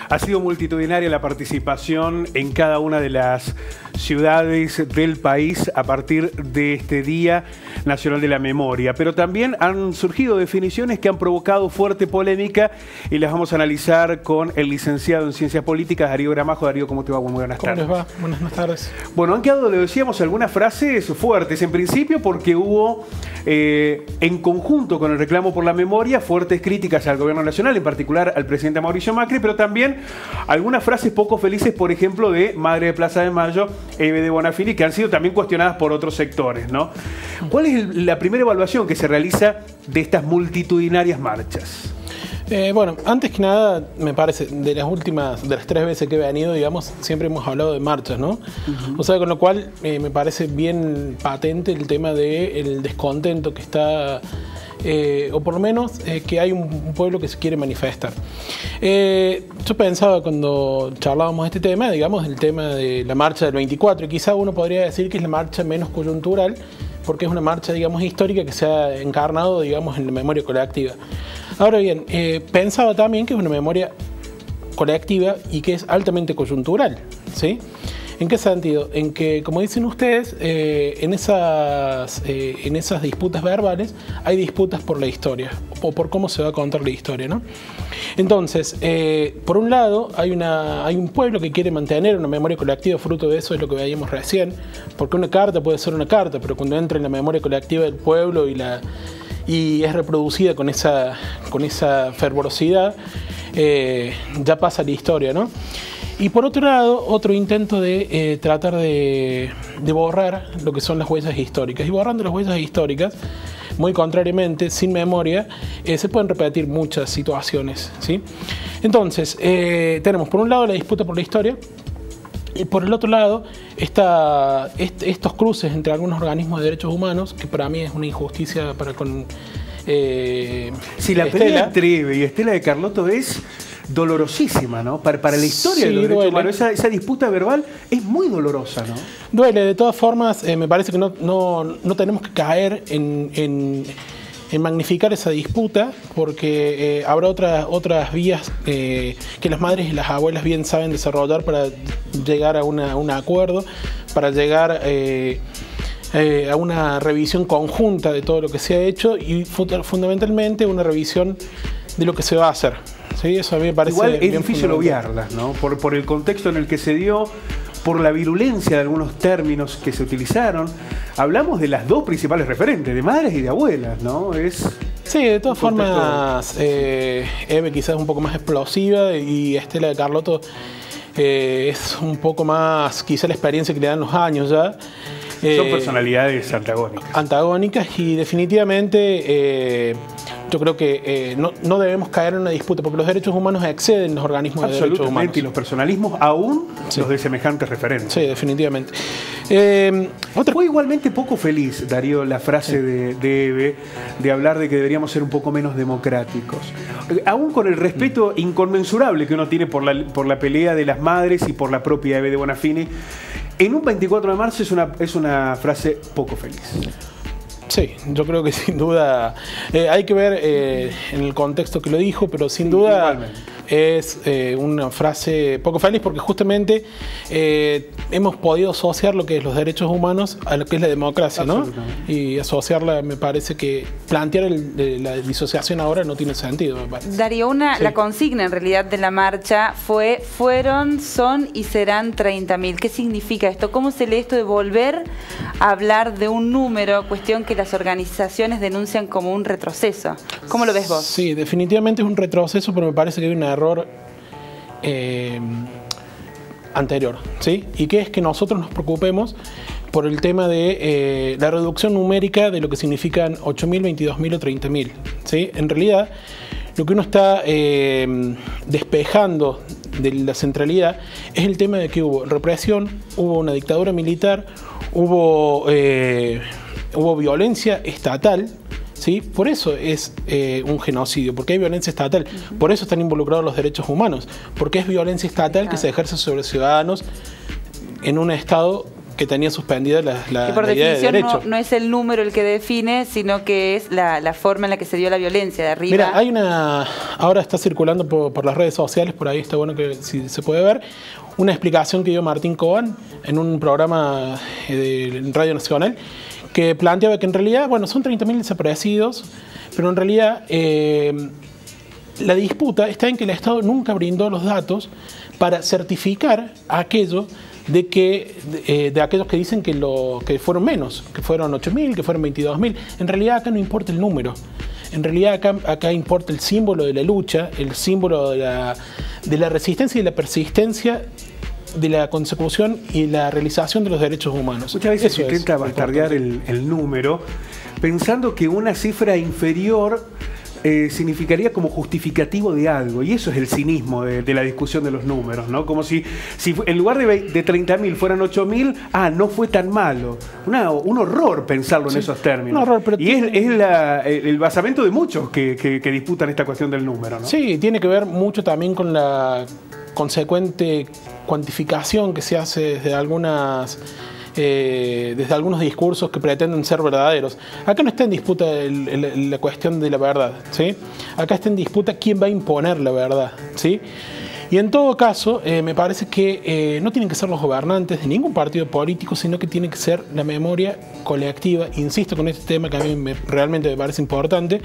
Ha sido multitudinaria la participación en cada una de las ciudades del país a partir de este Día Nacional de la Memoria, pero también han surgido definiciones que han provocado fuerte polémica y las vamos a analizar con el licenciado en Ciencias Políticas, Darío Gramajo. Darío, ¿cómo te va? Muy buenas tardes. ¿Cómo les va? Buenas tardes. Bueno, han quedado, le decíamos, algunas frases fuertes, en principio porque hubo, en conjunto con el reclamo por la memoria, fuertes críticas al gobierno nacional, en particular al presidente Mauricio Macri, pero también algunas frases poco felices, por ejemplo, de Madre de Plaza de Mayo, Eve de Bonafini, que han sido también cuestionadas por otros sectores, ¿no? ¿Cuál es la primera evaluación que se realiza de estas multitudinarias marchas? Bueno, antes que nada, me parece, de las 3 veces que he venido, digamos, siempre hemos hablado de marchas, ¿no? O sea, con lo cual me parece bien patente el tema del descontento que está, o por lo menos que hay un pueblo que se quiere manifestar. Yo pensaba cuando charlábamos de este tema, digamos, el tema de la marcha del 24, y quizá uno podría decir que es la marcha menos coyuntural, porque es una marcha, digamos, histórica que se ha encarnado, digamos, en la memoria colectiva. Ahora bien, pensaba también que es una memoria colectiva y que es altamente coyuntural, ¿sí? ¿En qué sentido? En que, como dicen ustedes, en esas disputas verbales hay disputas por la historia, o por cómo se va a contar la historia, ¿no? Entonces, por un lado, hay un pueblo que quiere mantener una memoria colectiva, fruto de eso es lo que veíamos recién, porque una carta puede ser una carta, pero cuando entra en la memoria colectiva del pueblo y es reproducida con esa fervorosidad, ya pasa la historia, ¿no? Y por otro lado, otro intento de tratar de borrar lo que son las huellas históricas. Y borrando las huellas históricas, muy contrariamente, sin memoria, se pueden repetir muchas situaciones, ¿sí? Entonces, tenemos por un lado la disputa por la historia, y por el otro lado, estos cruces entre algunos organismos de derechos humanos, que para mí es una injusticia para con si la pelea entre Eve y Estela de Carlotto es dolorosísima, ¿no? Para la historia de los derechos humanos, esa disputa verbal es muy dolorosa, ¿no? Duele, de todas formas, me parece que no tenemos que caer en magnificar esa disputa, porque habrá otras vías que las madres y las abuelas bien saben desarrollar para llegar a un acuerdo, para llegar a una revisión conjunta de todo lo que se ha hecho y fundamentalmente una revisión de lo que se va a hacer. Sí, eso a mí me parece. Igual es difícil obviarlas, ¿no? Por el contexto en el que se dio, por la virulencia de algunos términos que se utilizaron. Hablamos de las dos principales referentes, de madres y de abuelas, ¿no? Sí, de todas formas, Eve quizás es un poco más explosiva y Estela de Carlotto es un poco más, quizá la experiencia que le dan los años ya. Son personalidades antagónicas y definitivamente yo creo que no debemos caer en una disputa, porque los derechos humanos exceden los organismos de derechos humanos. Y los personalismos aún los de semejantes referentes. Sí, definitivamente. Fue igualmente poco feliz, Darío, la frase de Eve de hablar de que deberíamos ser un poco menos democráticos. Aún con el respeto inconmensurable que uno tiene por la pelea de las madres y por la propia Eve de Bonafini, en un 24 de marzo es una frase poco feliz. Sí, yo creo que sin duda hay que ver en el contexto que lo dijo, pero sin duda es una frase poco feliz porque justamente hemos podido asociar lo que es los derechos humanos a lo que es la democracia, ¿no? Y asociarla, me parece que plantear la disociación ahora no tiene sentido, me parece. Darío, la consigna en realidad de la marcha fueron, son y serán 30.000. ¿Qué significa esto? ¿Cómo se lee esto de volver a hablar de un número, cuestión que las organizaciones denuncian como un retroceso? ¿Cómo lo ves vos? Sí, definitivamente es un retroceso, pero me parece que hay un error anterior, ¿sí? Y que es que nosotros nos preocupemos por el tema de la reducción numérica de lo que significan 8.000, 22.000 o 30.000, ¿sí? En realidad, lo que uno está despejando de la centralidad es el tema de que hubo represión, hubo una dictadura militar, hubo violencia estatal, ¿sí? Por eso es un genocidio, porque hay violencia estatal. Por eso están involucrados los derechos humanos, porque es violencia estatal que se ejerce sobre ciudadanos en un Estado que tenía suspendida la que por idea de definición derecho. no es el número el que define, sino que es la forma en la que se dio la violencia de arriba. Mira, hay ahora está circulando por las redes sociales, por ahí está bueno que si se puede ver, una explicación que dio Martín Coan en un programa de Radio Nacional, que planteaba que en realidad, bueno, son 30.000 desaparecidos, pero en realidad la disputa está en que el Estado nunca brindó los datos para certificar aquello de aquellos que dicen que fueron menos, que fueron 8.000, que fueron 22.000. En realidad acá no importa el número. En realidad acá importa el símbolo de la lucha, el símbolo de la resistencia y la persistencia de la consecución y la realización de los derechos humanos. Muchas veces se intenta bastardear el número, pensando que una cifra inferior significaría como justificativo de algo, y eso es el cinismo de la discusión de los números, ¿no? Como si en lugar de 30.000 fueran 8.000, no fue tan malo. Un horror pensarlo en esos términos. Un horror, pero es el basamento de muchos que disputan esta cuestión del número, ¿no? Sí, tiene que ver mucho también con la consecuente cuantificación que se hace desde algunos discursos que pretenden ser verdaderos. Acá no está en disputa la cuestión de la verdad, ¿sí? Acá está en disputa quién va a imponer la verdad, ¿sí? Y en todo caso, me parece que no tienen que ser los gobernantes de ningún partido político, sino que tiene que ser la memoria colectiva, insisto con este tema que a mí realmente me parece importante,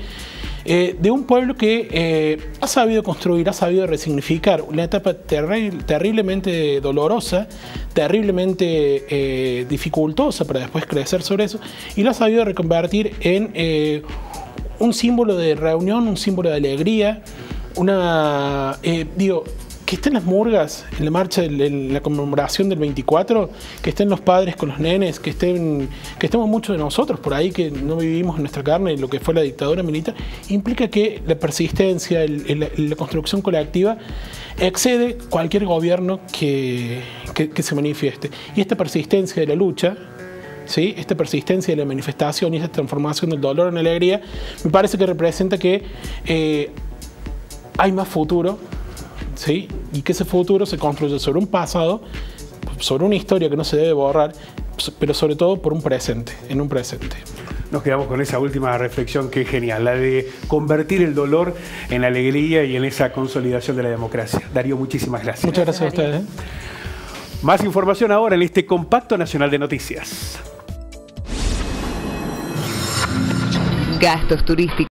de un pueblo que ha sabido construir, ha sabido resignificar una etapa terriblemente dolorosa, terriblemente dificultosa para después crecer sobre eso, y lo ha sabido reconvertir en un símbolo de reunión, un símbolo de alegría, que estén las murgas en la marcha, en la conmemoración del 24, que estén los padres con los nenes, que estemos muchos de nosotros por ahí que no vivimos en nuestra carne lo que fue la dictadura militar, implica que la persistencia, la construcción colectiva excede cualquier gobierno que se manifieste. Y esta persistencia de la lucha, ¿sí? Esta persistencia de la manifestación y esta transformación del dolor en alegría, me parece que representa que hay más futuro, ¿sí? Y que ese futuro se construye sobre un pasado, sobre una historia que no se debe borrar, pero sobre todo por un presente, en un presente. Nos quedamos con esa última reflexión que es genial, la de convertir el dolor en alegría y en esa consolidación de la democracia. Darío, muchísimas gracias. Muchas gracias a ustedes. Más información ahora en este Compacto Nacional de Noticias. Gastos turísticos.